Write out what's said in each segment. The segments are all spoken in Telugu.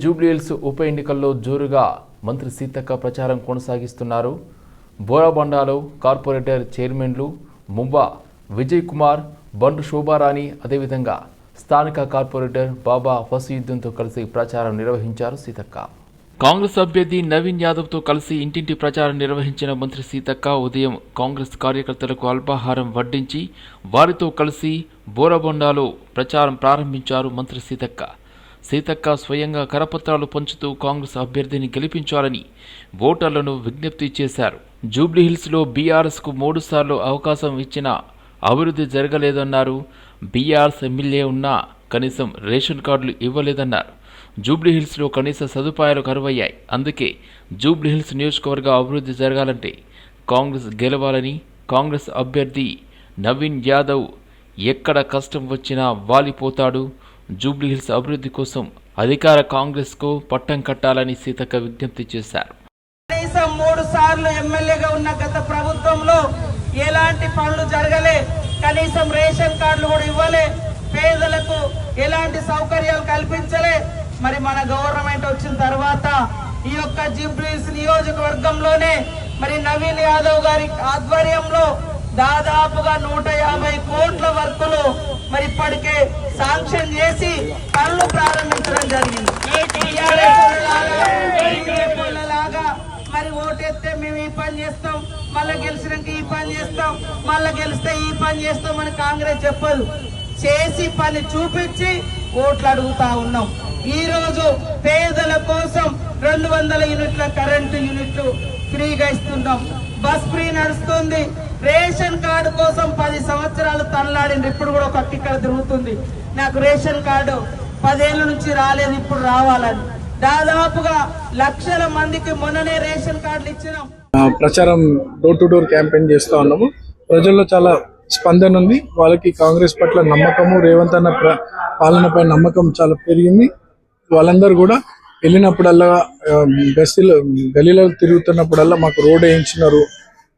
జూబ్లీహిల్స్ ఉప ఎన్నికల్లో జోరుగా మంత్రి సీతక్క ప్రచారం కొనసాగిస్తున్నారు. బోరాబండాలో కార్పొరేటర్ చైర్మన్లు ముంబా విజయ్ కుమార్, బండు శోభారాణి, అదేవిధంగా స్థానిక కార్పొరేటర్ బాబా ఫసీయుద్దీన్తో కలిసి ప్రచారం నిర్వహించారు సీతక్క. కాంగ్రెస్ అభ్యర్థి నవీన్ యాదవ్తో కలిసి ఇంటింటి ప్రచారం నిర్వహించిన మంత్రి సీతక్క ఉదయం కాంగ్రెస్ కార్యకర్తలకు అల్పాహారం వడ్డించి వారితో కలిసి బోరాబండాలో ప్రచారం ప్రారంభించారు మంత్రి సీతక్క. సీతక్క స్వయంగా కరపత్రాలు పంచుతూ కాంగ్రెస్ అభ్యర్థిని గెలిపించాలని ఓటర్లను విజ్ఞప్తి చేశారు. జూబ్లీహిల్స్లో బీఆర్ఎస్కు 3 సార్లు అవకాశం ఇచ్చినా అభివృద్ధి జరగలేదన్నారు. బీఆర్ఎస్ ఎమ్మెల్యే ఉన్నా కనీసం రేషన్ కార్డులు ఇవ్వలేదన్నారు. జూబ్లీహిల్స్లో కనీస సదుపాయాలు కరువయ్యాయి. అందుకే జూబ్లీహిల్స్ నియోజకవర్గ అభివృద్ధి జరగాలంటే కాంగ్రెస్ గెలవాలని, కాంగ్రెస్ అభ్యర్థి నవీన్ యాదవ్ ఎక్కడ కష్టం వచ్చినా వాలిపోతాడు, జూబ్లీహిల్స్ అభివృద్ధి కోసం అధికార కాంగ్రెస్కు పట్టం కట్టాలని సీతక్క విజ్ఞప్తి చేశారు. కనీసం 3 సార్లు ఎమ్మెల్యేగా ఉన్న గత ప్రభుత్వంలో ఎలాంటి పనులు జరగలే, కనీసం రేషన్ కార్డులు కూడా ఇవ్వలే, పేదలకు ఎలాంటి సౌకర్యాలు కల్పించలే. మరి మన గవర్నమెంట్ వచ్చిన తర్వాత ఈ యొక్క జూబ్లీహిల్స్ నియోజకవర్గంలోనే మరి నవీన్ యాదవ్ గారి ఆధ్వర్యంలో దాదాపుగా 150 కోట్ల వర్కులు మరి ఇప్పటికే శాంక్షన్ చేసి పనులు ప్రారంభించడం జరిగింది. మరి ఓటేస్తే మేము ఈ పని చేస్తాం, మళ్ళీ గెలిచినాక ఈ పని చేస్తాం, మళ్ళీ గెలిస్తే ఈ పని చేస్తాం అని కాంగ్రెస్ చెప్పదు. చేసి పని చూపించి ఓట్లు అడుగుతా ఉన్నాం. ఈ రోజు పేదల కోసం 200 యూనిట్ల కరెంటు యూనిట్లు ఫ్రీగా ఇస్తున్నాం. బస్ ఫ్రీ నడుస్తుంది. రేషన్ కార్డు కోసం 10 సంవత్సరాలు తనలాడింది. ఇప్పుడు కూడా ఒక ఇక్కడ తిరుగుతుంది, నాకు రేషన్ కార్డు 10 ఏళ్ల నుంచి రాలేదు, ఇప్పుడు రావాలని. దాదాపుగా లక్షల మందికి మొన్ననే రేషన్ కార్డులు ఇచ్చినాం. ప్రచారం డోర్ టు డోర్ క్యాంపెయిన్ చేస్తూ ఉన్నాము. ప్రజల్లో చాలా స్పందన ఉంది. వాళ్ళకి కాంగ్రెస్ పట్ల నమ్మకము, రేవంత్ అన్న పాలనపై నమ్మకం చాలా పెరిగింది. వాళ్ళందరూ కూడా వెళ్ళినప్పుడల్లా గలీలో తిరుగుతున్నప్పుడల్లా మాకు రోడ్ వేయించినారు,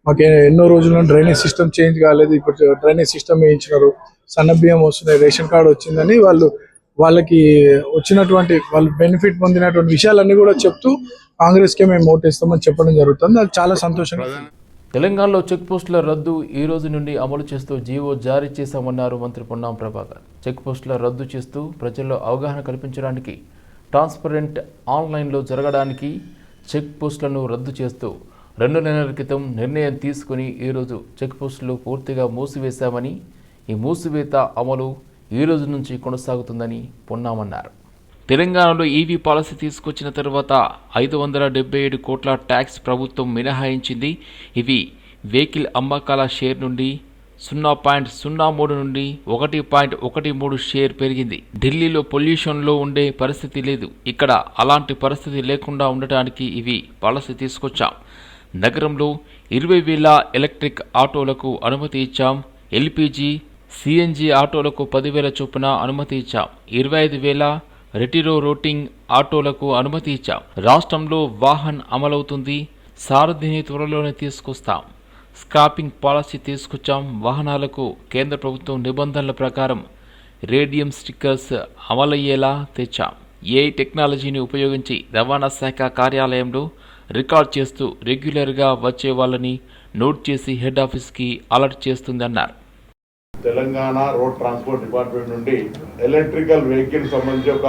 మాకు ఎన్నో రోజుల్లో డ్రైనేజ్ సిస్టమ్ చేంజ్ కాలేదు, ఇప్పుడు డ్రైనేజ్ సిస్టమ్ వేయించినారు, సన్నబియ్యం వస్తున్నాయి, రేషన్ కార్డు వచ్చిందని వాళ్ళకి వచ్చినటువంటి వాళ్ళు బెనిఫిట్ పొందినటువంటి విషయాలన్నీ కూడా చెప్తూ కాంగ్రెస్కే మేము ఓటేస్తామని చెప్పడం జరుగుతుంది. అది చాలా సంతోషంగా. తెలంగాణలో చెక్ పోస్టుల రద్దు ఈ రోజు నుండి అమలు చేస్తూ జీవో జారీ చేశామన్నారు మంత్రి పొన్నం ప్రభాకర్. చెక్ పోస్టుల రద్దు చేస్తూ ప్రజల్లో అవగాహన కల్పించడానికి, ట్రాన్స్పరెంట్ ఆన్లైన్లో జరగడానికి చెక్ పోస్టులను రద్దు చేస్తూ 2 నెలల క్రితం నిర్ణయం తీసుకుని ఈరోజు చెక్ పోస్టులు పూర్తిగా మూసివేశామని, ఈ మూసివేత అమలు ఈ రోజు నుంచి కొనసాగుతుందని పొన్నామన్నారు. తెలంగాణలో ఈవీ పాలసీ తీసుకొచ్చిన తర్వాత 577 కోట్ల ట్యాక్స్ ప్రభుత్వం మినహాయించింది. ఇవి వెహికల్ అమ్మకాల షేర్ నుండి 0.03 నుండి 1.13 షేర్ పెరిగింది. ఢిల్లీలో పొల్యూషన్లో ఉండే పరిస్థితి లేదు. ఇక్కడ అలాంటి పరిస్థితి లేకుండా ఉండటానికి ఇవి పాలసీ తీసుకొచ్చాం. నగరంలో 20,000 ఎలక్ట్రిక్ ఆటోలకు అనుమతి ఇచ్చాం. ఎల్పీజీ, సిఎన్జి ఆటోలకు 10,000 చొప్పున అనుమతి ఇచ్చాం. 25,000 రెటిరో రోటింగ్ ఆటోలకు అనుమతి ఇచ్చాం. రాష్ట్రంలో వాహన్ అమలవుతుంది. సారథిని త్వరలోనే తీసుకొస్తాం. స్క్రాపింగ్ పాలసీ తీసుకొచ్చాం. వాహనాలకు కేంద్ర ప్రభుత్వం నిబంధనల ప్రకారం రేడియం స్టిక్కర్స్ అమలయ్యేలా తెచ్చాం. ఏఐ టెక్నాలజీని ఉపయోగించి రవాణా శాఖ కార్యాలయంలో రికార్డ్ చేస్తూ రెగ్యులర్గా వచ్చే వాళ్ళని నోట్ చేసి హెడ్ ఆఫీస్కి అలర్ట్ చేస్తుందన్నారు. తెలంగాణ రోడ్ ట్రాన్స్పోర్ట్ డిపార్ట్మెంట్ నుండి ఎలక్ట్రికల్ వెహికల్ సంబంధించి ఒక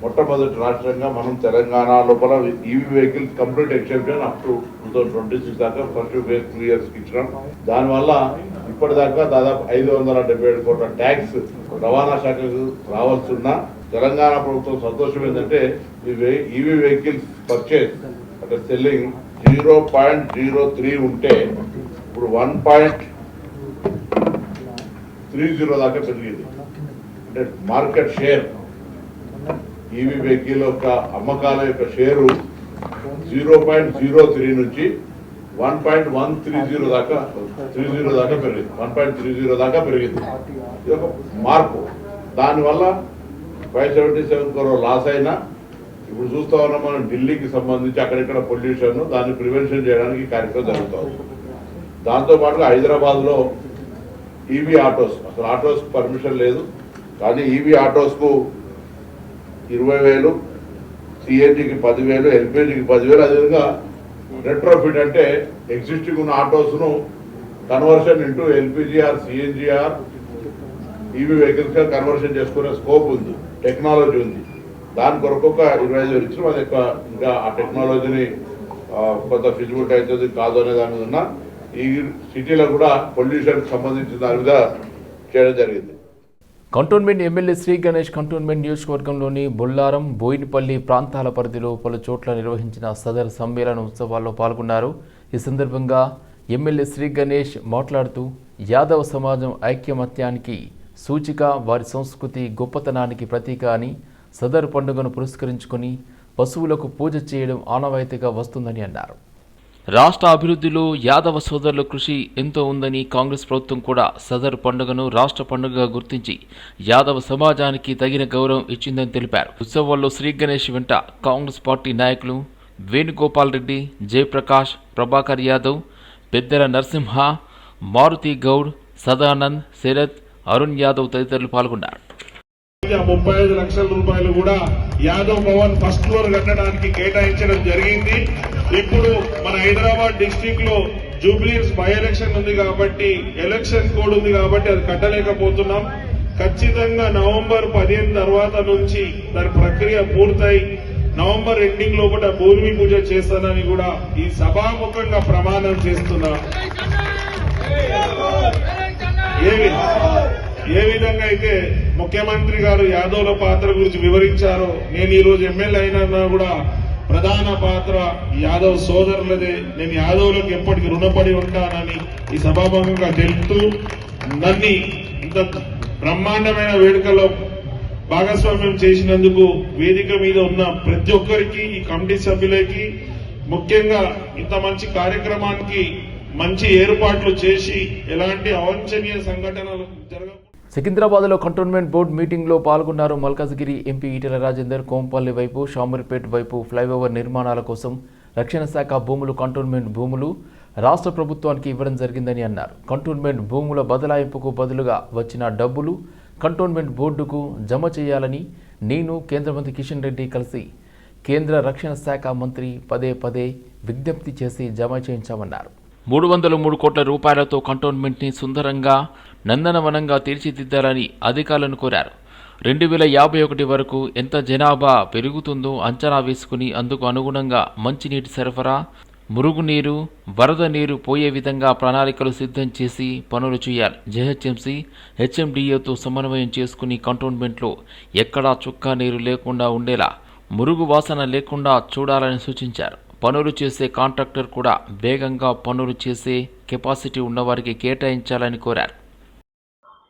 మొట్టమొదటి రాష్ట్రంగా మనం తెలంగాణ లోపల EV vehicle complete exception up to 2026 దాకా ఫస్ట్ ఫేజ్ 3 years ఇచ్చినాం. దానివల్ల ఇప్పటిదాకా దాదాపు 577 కోట్ల ట్యాక్స్ రవాణా శాఖకు రావాల్సిన తెలంగాణ ప్రభుత్వం సంతోషం ఏంటంటే ఈవీ వెహికల్స్ పర్చేస్ అంటే సెల్లింగ్ 0.03 ఉంటే ఇప్పుడు 1.30 దాకా పెరిగింది. అంటే మార్కెట్ షేర్ ఈవీ వెహికల్ యొక్క అమ్మకాల యొక్క షేరు 0.03 నుంచి 1.130 దాకా పెరిగింది. 1.30 దాకా పెరిగింది. ఇది ఒక మార్పు. దానివల్ల 577 crore లాస్ అయినా ఇప్పుడు చూస్తా ఉన్నాం మనం ఢిల్లీకి సంబంధించి అక్కడిక్కడ పొల్యూషన్, దాన్ని ప్రివెన్షన్ చేయడానికి కార్యక్రమం జరుగుతుంది. దాంతోపాటుగా హైదరాబాద్లో ఈవీ ఆటోస్, అసలు ఆటోస్కి పర్మిషన్ లేదు, కానీ ఈవీ ఆటోస్కు 20,000 సిఎన్జికి 10,000, ఎల్పిజికి 10,000. అదేవిధంగా రెట్రోఫిట్ అంటే ఎగ్జిస్టింగ్ ఉన్న ఆటోస్ను conversion into LPG or CNG or EV vehicles గా కన్వర్షన్ చేసుకునే స్కోప్ ఉంది, టెక్నాలజీ ఉంది. దాని కొరకు ఒక 25,000 ఇచ్చిన అది ఇంకా ఆ టెక్నాలజీని కొంత ఫిజిబిలిటీ అవుతుంది కాదు అనే దాని మీద ఉన్న ఈ సిటీలో కూడా పొల్యూషన్ సంబంధించిన దాని మీద చేయడం జరిగింది. Cantonment MLA Shri Ganesh cantonment నియోజకవర్గంలోని బొల్లారం, బోయినపల్లి ప్రాంతాల పరిధిలో పలు చోట్ల నిర్వహించిన సదర్ సమ్మేళన ఉత్సవాల్లో పాల్గొన్నారు. ఈ సందర్భంగా ఎమ్మెల్యే శ్రీ గణేష్ మాట్లాడుతూ యాదవ సమాజం ఐక్యమత్యానికి సూచిక, వారి సంస్కృతి గొప్పతనానికి ప్రతీక అని సదర్ పండుగను పురస్కరించుకొని పశువులకు పూజ చేయడం ఆనవాయితీగా వస్తుందని అన్నారు. రాష్ట్ర అభివృద్ధిలో యాదవ సోదరుల కృషి ఎంతో ఉందని కాంగ్రెస్ ప్రభుత్వం కూడా సదర్ పండుగను రాష్ట్ర పండుగగా గుర్తించి యాదవ సమాజానికి తగిన గౌరవం ఇచ్చిందని తెలిపారు. ఉత్సవాల్లో శ్రీ గణేష్ వెంట కాంగ్రెస్ పార్టీ నాయకులు వేణుగోపాల్ రెడ్డి, జయప్రకాష్, ప్రభాకర్ యాదవ్, పెద్దెర నరసింహ, మారుతి గౌడ్, సదానంద్, శరత్, అరుణ్ యాదవ్ తదితరులు పాల్గొన్నారు. 35 లక్షల రూపాయలు కూడా యాదవ్ భవన్ ఫస్ట్ ఫ్లోర్ కట్టడానికి కేటాయించడం జరిగింది. ఇప్పుడు మన హైదరాబాద్ డిస్టిక్ లో జూబ్లీస్ బై ఎలక్షన్ ఉంది కాబట్టి, ఎలక్షన్ కోడ్ ఉంది కాబట్టి అది కట్టలేకపోతున్నాం. ఖచ్చితంగా నవంబర్ 15 తర్వాత నుంచి దాని ప్రక్రియ పూర్తయి నవంబర్ ఎండింగ్ లోపల భూమి పూజ చేస్తానని కూడా ఈ సభాముఖంగా ప్రమాణం చేస్తున్నా. ఏ విధంగా అయితే ముఖ్యమంత్రి గారు యాదవ్ల పాత్ర గురించి వివరించారో, నేను ఈ రోజు ఎమ్మెల్యే అయినా కూడా ప్రధాన పాత్ర యాదవ్ సోదరులదే. నేను యాదవ్లకు ఎప్పటికీ రుణపడి ఉంటానని ఈ సభాముఖంగా తెలుపుతూ, నన్ను ఇంత బ్రహ్మాండమైన వేడుకలో భాగస్వామ్యం చేసినందుకు వేదిక మీద ఉన్న ప్రతి ఒక్కరికి, ఈ కమిటీ సభ్యులకి, ముఖ్యంగా ఇంత మంచి కార్యక్రమానికి మంచి ఏర్పాట్లు చేసి ఎలాంటి అవాంఛనీయ సంఘటనలు జరగవు. సికింద్రాబాద్లో కంటోన్మెంట్ బోర్డు మీటింగ్లో పాల్గొన్నారు. మల్కాజ్గిరి ఎంపీ ఈటెల రాజేందర్ కోంపల్లి వైపు, షామీర్పేట్ వైపు ఫ్లైఓవర్ నిర్మాణాల కోసం రక్షణ శాఖ భూములు, కంటోన్మెంట్ భూములు రాష్ట్ర ప్రభుత్వానికి ఇవ్వడం జరిగిందని అన్నారు. కంటోన్మెంట్ భూముల బదలాయింపుకు బదులుగా వచ్చిన డబ్బులు కంటోన్మెంట్ బోర్డుకు జమ చేయాలని నేను కేంద్ర మంత్రి కిషన్ రెడ్డి కలిసి కేంద్ర రక్షణ శాఖ మంత్రి పదే విజ్ఞప్తి చేసి జమ చేయించామన్నారు. 303 కోట్ల రూపాయలతో కంటోన్మెంట్ని సుందరంగా నందనవనంగా తీర్చిదిద్దాలని అధికారులను కోరారు. 2051 వరకు ఎంత జనాభా పెరుగుతుందో అంచనా వేసుకుని అందుకు అనుగుణంగా మంచినీటి సరఫరా, మురుగునీరు, వరద నీరు పోయే విధంగా ప్రణాళికలు సిద్ధం చేసి పనులు చేయాలి. జెహెచ్ఎంసీ, హెచ్ఎండిఏతో సమన్వయం చేసుకుని కంటోన్మెంట్లో ఎక్కడా చుక్కా నీరు లేకుండా ఉండేలా, మురుగు వాసన లేకుండా చూడాలని సూచించారు. పనులు చేసే కాంట్రాక్టర్ కూడా వేగంగా పనులు చేసే కెపాసిటీ ఉన్నవారికి కేటాయించాలని కోరారు.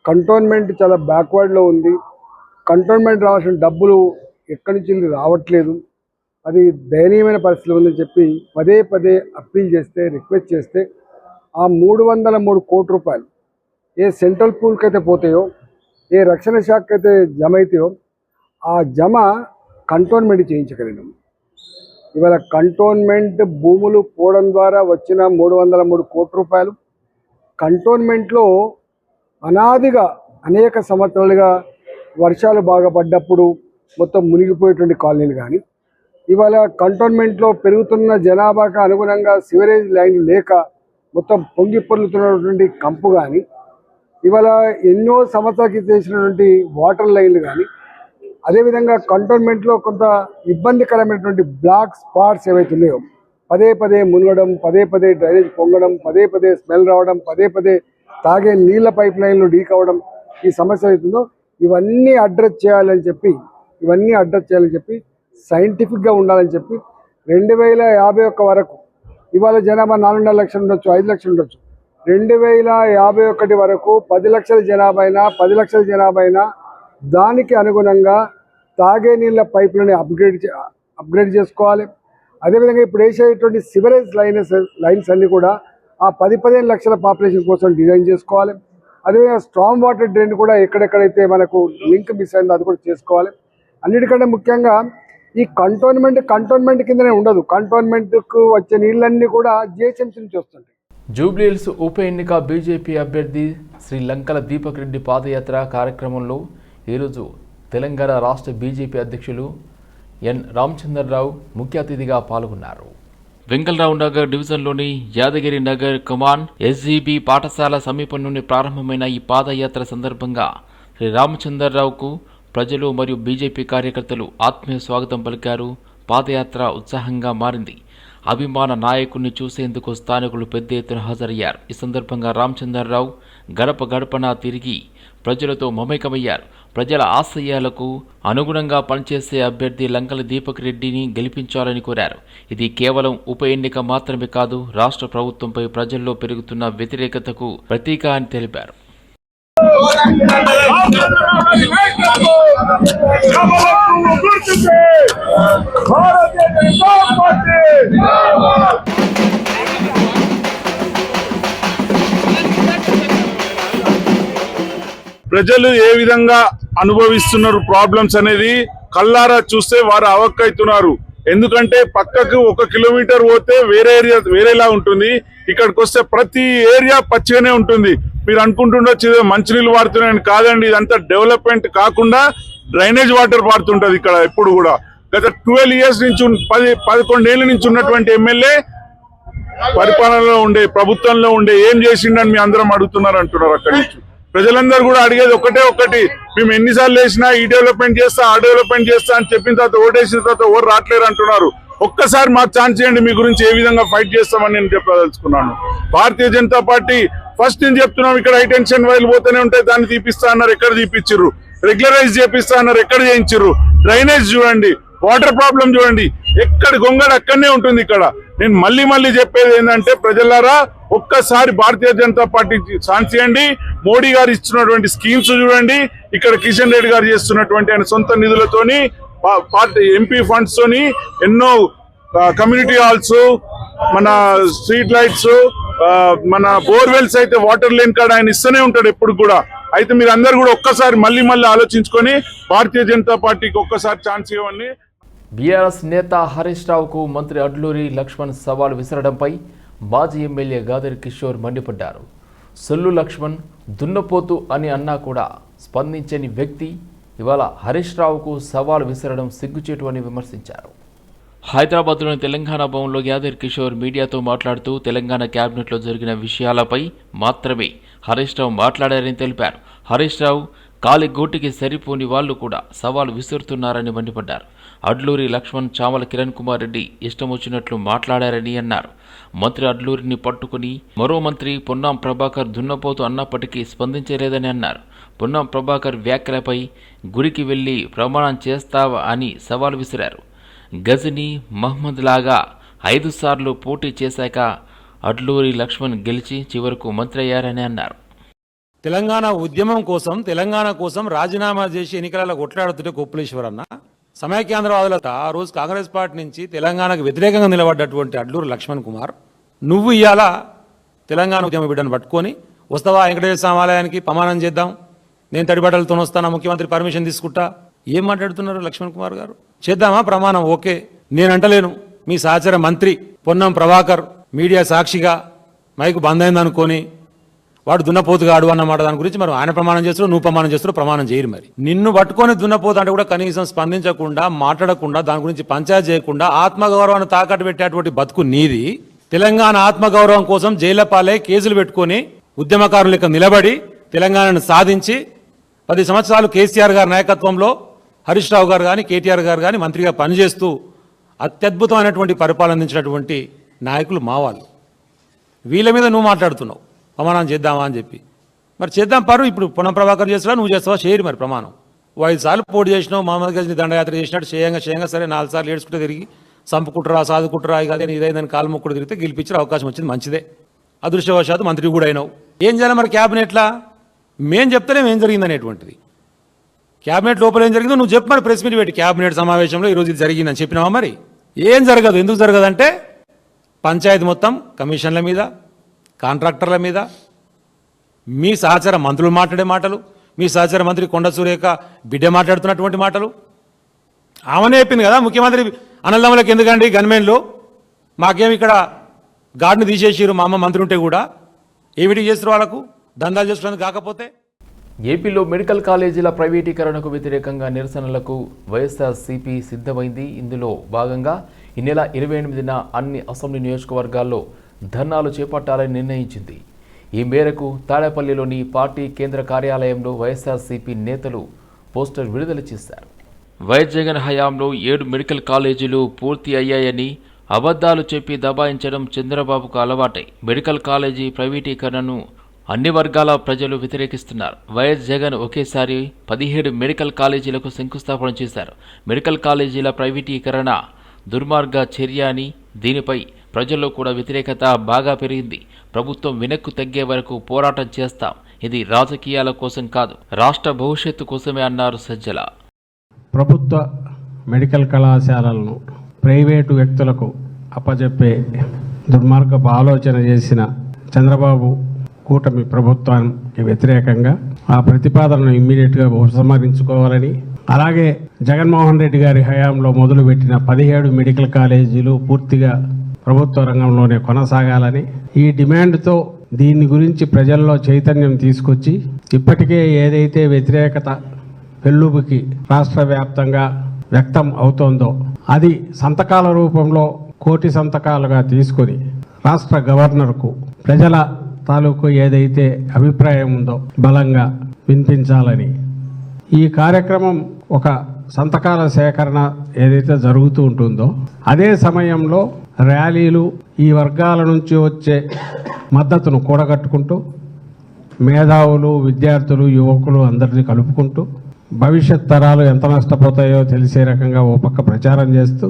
కంటోన్మెంట్ చాలా బ్యాక్వర్డ్లో ఉంది. కంటోన్మెంట్ రావాల్సిన డబ్బులు ఎక్కడి నుంచి రావట్లేదు. అది దయనీయమైన పరిస్థితి ఉందని చెప్పి పదే అప్పీల్ చేస్తే, రిక్వెస్ట్ చేస్తే ఆ 303 కోట్ల రూపాయలు ఏ సెంట్రల్ పూల్కి అయితే పోతాయో, ఏ రక్షణ శాఖకి అయితే జమ అవుతాయో ఆ జమ కంటోన్మెంట్ చేయించగలిగినాం. ఇవాళ కంటోన్మెంట్ భూములు పోవడం ద్వారా వచ్చిన 303 కోట్ల రూపాయలు కంటోన్మెంట్లో అనాదిగా అనేక సంవత్సరాలుగా వర్షాలు బాగా పడ్డప్పుడు మొత్తం మునిగిపోయేటువంటి కాలనీలు కానీ, ఇవాళ కంటోన్మెంట్లో పెరుగుతున్న జనాభాకు అనుగుణంగా సివరేజ్ లైన్ లేక మొత్తం పొంగి పొర్లుతున్నటువంటి కంపు కానీ, ఇవాళ ఎన్నో సంవత్సరాలకి చేసినటువంటి వాటర్ లైన్లు కానీ, అదేవిధంగా కంటోన్మెంట్లో కొంత ఇబ్బందికరమైనటువంటి బ్లాక్ స్పాట్స్ ఏవైతే ఉన్నాయో, పదే మునగడం, పదే డ్రైనేజ్ పొంగడం, పదే స్మెల్ రావడం, పదే తాగే నీళ్ళ పైప్ లైన్లు లీక్ అవ్వడం, ఈ సమస్య అవుతుందో ఇవన్నీ అడ్రస్ చేయాలని చెప్పి సైంటిఫిక్గా ఉండాలని చెప్పి 2051 వరకు, ఇవాళ జనాభా 4.5 లక్షలు ఉండొచ్చు, 5 లక్షలు ఉండొచ్చు, 2051 వరకు 10 లక్షల జనాభా అయినా 10 లక్షల జనాభా అయినా దానికి అనుగుణంగా తాగే నీళ్ళ పైపులని అప్గ్రేడ్ చేసుకోవాలి. అదేవిధంగా ఇప్పుడు వేసేటువంటి సివరేజ్ లైన్స్ అన్నీ కూడా ఆ 10-15 లక్షల పాపులేషన్ కోసం డిజైన్ చేసుకోవాలి. అదేవిధంగా స్ట్రాంగ్ వాటర్ డ్రైన్ కూడా ఎక్కడెక్కడైతే మనకు లింక్ మిస్ అయిందో అది కూడా చేసుకోవాలి. అన్నిటికంటే ముఖ్యంగా ఈ కంటోన్మెంట్ కిందనే ఉండదు. కంటోన్మెంట్కు వచ్చే నీళ్ళన్నీ కూడా జిహెచ్ఎంసీ నుంచి వస్తుంటాయి. జూబ్లీహిల్స్ ఉప ఎన్నిక బీజేపీ అభ్యర్థి శ్రీ లంకల దీపక్ రెడ్డి పాదయాత్ర కార్యక్రమంలో ఈరోజు తెలంగాణ రాష్ట్ర బీజేపీ అధ్యక్షులు ఎన్ రామచంద్రరావు ముఖ్య అతిథిగా పాల్గొన్నారు. వెంకలరావు నగర్ డివిజన్లోని యాదగిరి నగర్ కమాన్ ఎస్జీబీ పాఠశాల సమీపం నుండి ప్రారంభమైన ఈ పాదయాత్ర సందర్భంగా శ్రీ రామచంద్రరావుకు ప్రజలు మరియు బీజేపీ కార్యకర్తలు ఆత్మీయ స్వాగతం పలికారు. పాదయాత్ర ఉత్సాహంగా మారింది. అభిమాన నాయకుడిని చూసేందుకు స్థానికులు పెద్ద ఎత్తున హాజరయ్యారు. ఈ సందర్భంగా రామచంద్రరావు గడప గడపన తిరిగి ప్రజలతో మమేకమయ్యారు. ప్రజల ఆశయాలకు అనుగుణంగా పనిచేసే అభ్యర్థి లంకల దీపక్ రెడ్డిని గెలిపించాలని కోరారు. ఇది కేవలం ఉప ఎన్నిక మాత్రమే కాదు, రాష్ట్ర ప్రభుత్వంపై ప్రజల్లో పెరుగుతున్న వ్యతిరేకతకు ప్రతీక అని తెలిపారు. ప్రజలు ఏ విధంగా అనుభవిస్తున్నారు ప్రాబ్లమ్స్ అనేది కళ్ళారా చూస్తే వారు అవక్కైతున్నారు. ఎందుకంటే పక్కకు 1 కిలోమీటర్ పోతే వేరే ఏరియా వేరేలా ఉంటుంది, ఇక్కడికి వస్తే ప్రతి ఏరియా పచ్చిగానే ఉంటుంది. మీరు అనుకుంటుండొచ్చు మంచినీళ్ళు వాడుతున్నాయని. కాదండి, ఇదంతా డెవలప్మెంట్ కాకుండా డ్రైనేజ్ వాటర్ వాడుతుంటది ఇక్కడ ఎప్పుడు కూడా. గత 12 ఇయర్స్ నుంచి 11 ఏళ్ళ నుంచి ఉన్నటువంటి ఎమ్మెల్యే పరిపాలనలో ఉండే ప్రభుత్వంలో ఉండే ఏం చేసిండని మీ అందరం అడుగుతున్నారు అంటున్నారు. అక్కడి నుంచి ప్రజలందరూ కూడా అడిగేది ఒకటి, మేము ఎన్నిసార్లు వేసినా ఈ డెవలప్మెంట్ చేస్తా ఆ డెవలప్మెంట్ చేస్తా అని చెప్పిన తర్వాత ఓటేసిన తర్వాత ఎవరు రావట్లేరు అంటున్నారు. ఒక్కసారి మాకు ఛాన్స్ చేయండి, మీ గురించి ఏ విధంగా ఫైట్ చేస్తామని నేను చెప్పదలుచుకున్నాను. భారతీయ జనతా పార్టీ ఫస్ట్ నేను చెప్తున్నాం, ఇక్కడ హైటెన్షన్ వైర్లు పోతూనే ఉంటాయి, దాన్ని తీపిస్తా అన్నారు, ఎక్కడ తీపిచ్చిర్రు? రెగ్యులరైజ్ చేపిస్తా అన్నారు, ఎక్కడ చేయించిర్రు? డ్రైనేజ్ చూడండి, వాటర్ ప్రాబ్లం చూడండి, ఎక్కడ గొంగడ అక్కడనే ఉంటుంది. ఇక్కడ నేను మళ్ళీ చెప్పేది ఏంటంటే, ప్రజలారా ఒక్కసారి భారతీయ జనతా పార్టీకి ఛాన్స్ చేయండి. మోడీ గారు ఇస్తున్నటువంటి స్కీమ్స్ చూడండి, ఇక్కడ కిషన్ రెడ్డి గారు చేస్తున్నటువంటి ఆయన సొంత నిధులతోని పార్టీ ఎంపీ ఫండ్స్ తోని ఎన్నో కమ్యూనిటీ హాల్స్, మన స్ట్రీట్ లైట్స్, మన బోర్వెల్స్ అయితే వాటర్ లేని కాడ ఆయన ఇస్తూనే ఉంటాడు ఎప్పుడు కూడా. అయితే మీరు అందరు కూడా ఒక్కసారి మళ్ళీ ఆలోచించుకొని భారతీయ జనతా పార్టీకి ఒక్కసారి ఛాన్స్ ఇవ్వండి. బీఆర్ఎస్ నేత హరీష్ రావుకు మంత్రి అడ్లూరి లక్ష్మణ్ సవాల్ విసరడంపై మాజీ ఎమ్మెల్యే గాదర్ కిషోర్ మండిపడ్డారు. సొల్లు లక్ష్మణ్ దున్నపోతు అని అన్నా కూడా స్పందించని వ్యక్తి ఇవాళ హరీష్ రావుకు సవాల్ విసరడం సిగ్గుచేటు అని విమర్శించారు. హైదరాబాద్లోని తెలంగాణ భవన్లో యాదర్ కిషోర్ మీడియాతో మాట్లాడుతూ తెలంగాణ క్యాబినెట్లో జరిగిన విషయాలపై మాత్రమే హరీష్ రావు మాట్లాడారని తెలిపారు. హరీష్ రావు కాలి గోటికి సరిపోని వాళ్లు కూడా సవాల్ విసురుతున్నారని మండిపడ్డారు. అడ్లూరి లక్ష్మణ్, చామల కిరణ్ కుమార్ రెడ్డి ఇష్టం వచ్చినట్లు మాట్లాడారని అన్నారు. మంత్రి అడ్లూరిని పట్టుకుని మరో మంత్రి పొన్నాం ప్రభాకర్ దున్నపోతు అన్నప్పటికీ స్పందించలేదని అన్నారు. పొన్నాం ప్రభాకర్ వ్యాఖ్యలపై గురికి వెళ్లి ప్రమాణం చేస్తావా అని సవాల్ విసిరారు. గజనీ మహ్మద్ లాగా 5 సార్లు పోటీ చేశాక అడ్లూరి లక్ష్మణ్ గెలిచి చివరకు మంత్రి అయ్యారని అన్నారు. తెలంగాణ ఉద్యమం కోసం, తెలంగాణ కోసం రాజీనామా చేసి ఎన్నికలలో కొట్లాడుతుంటే కొప్పులేశ్వర్ అన్న సమైక్యాంధ్రవాదులతో ఆ రోజు కాంగ్రెస్ పార్టీ నుంచి తెలంగాణకు వ్యతిరేకంగా నిలబడ్డటువంటి అడ్లూరి లక్ష్మణ్ కుమార్, నువ్వు ఇవాళ తెలంగాణ ఉద్యమ బిడ్డను పట్టుకొని వస్తావా వెంకటేశ్వర స్వామి ఆలయానికి ప్రమాణం చేద్దాం, నేను తడిబట్టలతో వస్తానా, ముఖ్యమంత్రి పర్మిషన్ తీసుకుంటా, ఏం మాట్లాడుతున్నారు లక్ష్మణ్ కుమార్ గారు? చేద్దామా ప్రమాణం? ఓకే, నేనంటలేను. మీ సహచర మంత్రి పొన్నం ప్రభాకర్ మీడియా సాక్షిగా మైకు బంద్ అయిందనుకొని వాడు దున్నపోతుగాడు అన్నమాట. దాని గురించి మరి ఆయన ప్రమాణం చేస్తాడు, నువ్వు ప్రమాణం చేస్తాడు, ప్రమాణం చేయరు. మరి నిన్ను పట్టుకొని దున్నపోతు అంటే కూడా కనీసం స్పందించకుండా, మాట్లాడకుండా, దాని గురించి పంచాయతీ చేయకుండా ఆత్మగౌరవాన్ని తాకట్టు పెట్టేటువంటి బతుకు నీది. తెలంగాణ ఆత్మగౌరవం కోసం జైళ్లపాలే కేసులు పెట్టుకొని ఉద్యమకారుల లెక్క నిలబడి తెలంగాణను సాధించి 10 సంవత్సరాలు కేసీఆర్ గారి నాయకత్వంలో హరీష్ రావు గారు కానీ కేటీఆర్ గారు కానీ మంత్రిగా పనిచేస్తూ అత్యద్భుతమైనటువంటి పరిపాలన అందించినటువంటి నాయకులు మా వాళ్ళు. వీళ్ళ మీద నువ్వు మాట్లాడుతున్నావు ప్రమాణం చేద్దామా అని చెప్పి. మరి చేద్దాం పరు. ఇప్పుడు పొన్నం ప్రభాకర్ చేస్తావా, నువ్వు చేస్తావా? చేయరు మరి ప్రమాణం. 5 సార్లు పోటీ చేసినావు, మహమ్మద్ గజ్ని దండయాత్ర చేసినట్టు చేయంగా సరే 4 సార్లు ఏడ్చుకుంటూ తిరిగి చంపుకుంటురా సాదుకుంటురా ఇదే ఇదైందని కాలు మొక్కుడు తిరిగితే గెలిపించే అవకాశం వచ్చింది, మంచిదే. అదృష్టవశాత్తు మంత్రి కూడా అయినావు. ఏం చేయాలి మరి క్యాబినెట్లా? మేం చెప్తలేం ఏం జరిగింది అనేటువంటిది. క్యాబినెట్ లోపల ఏం జరిగిందో నువ్వు చెప్పు మరి, ప్రెస్ మీట్ పెట్టి క్యాబినెట్ సమావేశంలో ఈరోజు ఇది జరిగిందని చెప్పినావా? మరి ఏం జరగదు. ఎందుకు జరగదంటే పంచాయతీ మొత్తం కమిషన్ల మీద, కాంట్రాక్టర్ల మీద, మీ సహచర మంత్రులు మాట్లాడే మాటలు, మీ సహచర మంత్రి కొండ సురేఖ బిడ్డ మాట్లాడుతున్నటువంటి మాటలు. ఆమెనే చెప్పింది కదా ముఖ్యమంత్రి అన్నదమ్ములకు ఎందుకండి గన్మెన్లు, మాకేమి ఇక్కడ గాడిని తీసేసిరు మా అమ్మ మంత్రి ఉంటే కూడా, ఏమిటి చేస్తారు వాళ్ళకు దందాలు చేస్తున్నందుకు కాకపోతే. ఏపీలో మెడికల్ కాలేజీల ప్రైవేటీకరణకు వ్యతిరేకంగా నిరసనలకు వైఎస్ఆర్సీపీ సిద్ధమైంది. ఇందులో భాగంగా ఈ నెల 28న అన్ని అసెంబ్లీ నియోజకవర్గాల్లో ధర్నాలు చేపట్టాలని నిర్ణయించింది. ఈ మేరకు తాడేపల్లిలోని పార్టీ కేంద్ర కార్యాలయంలో వైఎస్ఆర్సీపీ నేతలు పోస్టర్ విడుదల చేశారు. వైఎస్ జగన్ హయాంలో 7 మెడికల్ కాలేజీలు పూర్తి అయ్యాయని అబద్ధాలు చెప్పి దబాయించడం చంద్రబాబుకు అలవాటై మెడికల్ కాలేజీ ప్రైవేటీకరణను అన్ని వర్గాల ప్రజలు వ్యతిరేకిస్తున్నారు. వైఎస్ జగన్ ఒకేసారి 17 మెడికల్ కాలేజీలకు శంకుస్థాపన చేశారు. మెడికల్ కాలేజీల ప్రైవేటీకరణ దుర్మార్గ చర్య అని, దీనిపై ప్రజల్లో కూడా వ్యతిరేకత బాగా పెరిగింది. ప్రభుత్వం వెనక్కు తగ్గే వరకు పోరాటం చేస్తాం. ఇది రాజకీయాల కోసం కాదు, రాష్ట్ర భవిష్యత్తు కోసమే అన్నారు సజ్జల. ప్రభుత్వ మెడికల్ కళాశాలలను ప్రైవేటు వ్యక్తులకు అప్పజెప్పే దుర్మార్గపు ఆలోచన చేసిన చంద్రబాబు కూటమి ప్రభుత్వానికి వ్యతిరేకంగా ఆ ప్రతిపాదనను ఇమ్మీడియట్గా ఉపసంహరించుకోవాలని, అలాగే జగన్మోహన్ రెడ్డి గారి హయాంలో మొదలుపెట్టిన 17 మెడికల్ కాలేజీలు పూర్తిగా ప్రభుత్వ రంగంలోనే కొనసాగాలని, ఈ డిమాండ్తో దీని గురించి ప్రజల్లో చైతన్యం తీసుకొచ్చి ఇప్పటికే ఏదైతే వ్యతిరేకత పెళ్ళుబుకి రాష్ట్ర వ్యాప్తంగా వ్యక్తం అవుతోందో అది సంతకాల రూపంలో 1 కోటి సంతకాలుగా తీసుకొని రాష్ట్ర గవర్నర్కు ప్రజల తాలూకు ఏదైతే అభిప్రాయం ఉందో బలంగా వినిపించాలని, ఈ కార్యక్రమం ఒక సంతకాల సేకరణ ఏదైతే జరుగుతూ ఉంటుందో అదే సమయంలో ర్యాలీలు ఈ వర్గాల నుంచి వచ్చే మద్దతును కూడగట్టుకుంటూ మేధావులు, విద్యార్థులు, యువకులు అందరినీ కలుపుకుంటూ భవిష్యత్ తరాలు ఎంత నష్టపోతాయో తెలిసే రకంగా ఓ పక్క ప్రచారం చేస్తూ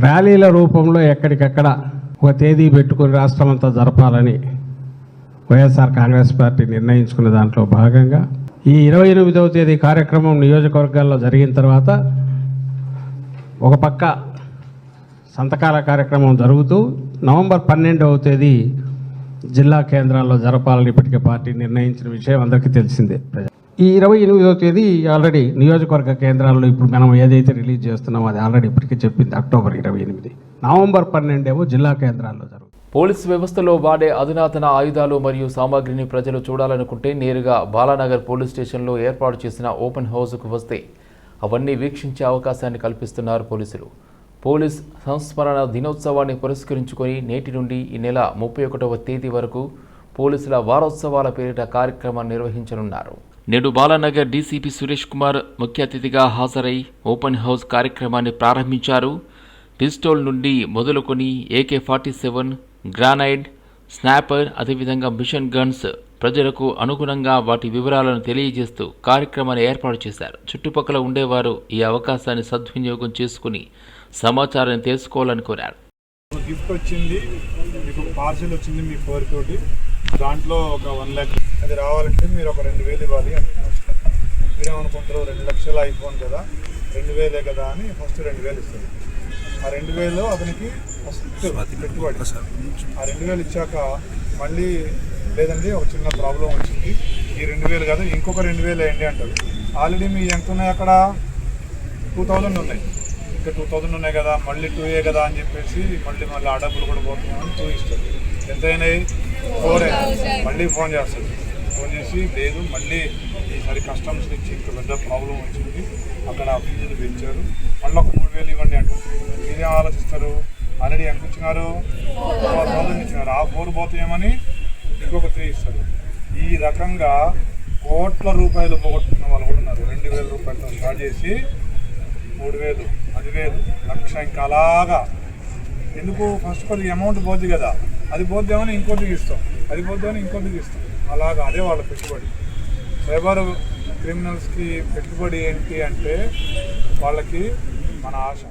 ర్యాలీల రూపంలో ఎక్కడికక్కడ ఒక తేదీ పెట్టుకుని రాష్ట్రమంతా జరపాలని వైఎస్ఆర్ కాంగ్రెస్ పార్టీ నిర్ణయించుకున్న దాంట్లో భాగంగా ఈ 28వ తేదీ కార్యక్రమం నియోజకవర్గాల్లో జరిగిన తర్వాత ఒక పక్క సంతకాల కార్యక్రమం జరుగుతూ నవంబర్ 12వ తేదీ జిల్లా కేంద్రాల్లో జరపాలని ఇప్పటికే పార్టీ నిర్ణయించిన విషయం అందరికీ తెలిసిందే. ఈ 28వ తేదీ ఆల్రెడీ నియోజకవర్గ కేంద్రాల్లో ఇప్పుడు మనం ఏదైతే రిలీజ్ చేస్తున్నామో అది ఆల్రెడీ ఇప్పటికే చెప్పింది అక్టోబర్ 28. నవంబర్ 12 ఏమో జిల్లా కేంద్రాల్లో జరుగుతుంది. పోలీసు వ్యవస్థలో వాడే అధునాతన ఆయుధాలు మరియు సామాగ్రిని ప్రజలు చూడాలనుకుంటే నేరుగా బాలానగర్ పోలీస్ స్టేషన్లో ఏర్పాటు చేసిన ఓపెన్ హౌస్కు వస్తే అవన్నీ వీక్షించే అవకాశాన్ని కల్పిస్తున్నారు పోలీసులు. పోలీస్ సంస్మరణ దినోత్సవాన్ని పురస్కరించుకొని నేటి నుండి ఈ నెల 31వ తేదీ వరకు పోలీసుల వారోత్సవాల పేరిట కార్యక్రమాన్ని నిర్వహించనున్నారు. నేడు బాలానగర్ డీసీపీ సురేష్ కుమార్ ముఖ్య అతిథిగా హాజరై ఓపెన్ హౌస్ కార్యక్రమాన్ని ప్రారంభించారు. పిస్టోల్ నుండి మొదలుకొని AK-47, గ్రానైడ్, స్నాపర్, అదేవిధంగా మిషన్ గన్స్ ప్రజలకు అనుగుణంగా వాటి వివరాలను తెలియజేస్తూ కార్యక్రమాన్ని ఏర్పాటు చేశారు. చుట్టుపక్కల ఉండేవారు ఈ అవకాశాన్ని సద్వినియోగం చేసుకుని సమాచారాన్ని తెలుసుకోవాలని కోరారు. గిఫ్ట్ వచ్చింది, మీకు పార్సల్ వచ్చింది మీ ఫోర్ తోటి, దాంట్లో ఒక 1 లక్ష అది రావాలంటే మీరు ఒక 2000 ఇవ్వాలి అంటున్నారు. మీరేమనుకుంటారు 2 లక్షల ఐఫోన్ కదా, 2000 కదా అని ఫస్ట్ 2000 ఇస్తారు. ఆ 2000 అతనికి ఫస్ట్ పెట్టుబడి. ఆ 2000 ఇచ్చాక మళ్ళీ లేదండి ఒక చిన్న ప్రాబ్లం వచ్చింది, ఈ 2000 కాదు ఇంకొక 2000 వేయండి అంటారు. ఆల్రెడీ మీ ఎంత ఉన్నాయి అక్కడ 2000 ఉన్నాయి, ఇంకా 2000 ఉన్నాయి కదా, మళ్ళీ 2 కదా అని చెప్పేసి మళ్ళీ ఆ డబ్బులు కూడా పోతున్నామని 2 ఇస్తారు. ఎంత అయినాయి 4. మళ్ళీ ఫోన్ చేస్తారు. ఫోన్ చేసి లేదు మళ్ళీ ఈసారి కస్టమ్స్ నుంచి ఇంకా పెద్ద ప్రాబ్లం వచ్చింది, అక్కడ ఫీజులు పెంచారు, మళ్ళీ ఒక 3000 ఇవ్వండి అంటారు. మీరేం ఆలోచిస్తారు? ఆల్రెడీ ఎంత ఇచ్చినారు? 4000 ఇచ్చినారు. ఆ 4 పోతాయేమని ఇంకొక 3 ఇస్తారు. ఈ రకంగా కోట్ల రూపాయలు పోగొట్టుకున్న వాళ్ళు కూడా ఉన్నారు. 2000 రూపాయలతో స్టార్ట్ చేసి 3000, 10,000, లక్ష, ఇంకా అలాగా. ఎందుకు? ఫస్ట్ కొద్దిగా అమౌంట్ పోద్ది కదా, అది పోద్దామని ఇంకోటికి ఇస్తాం, అది పోద్దామని ఇంకోటికి ఇస్తాం, అలాగా. అదే వాళ్ళ పెట్టుబడి. సైబర్ క్రిమినల్స్కి పెట్టుబడి ఏంటి అంటే వాళ్ళకి మన ఆశ.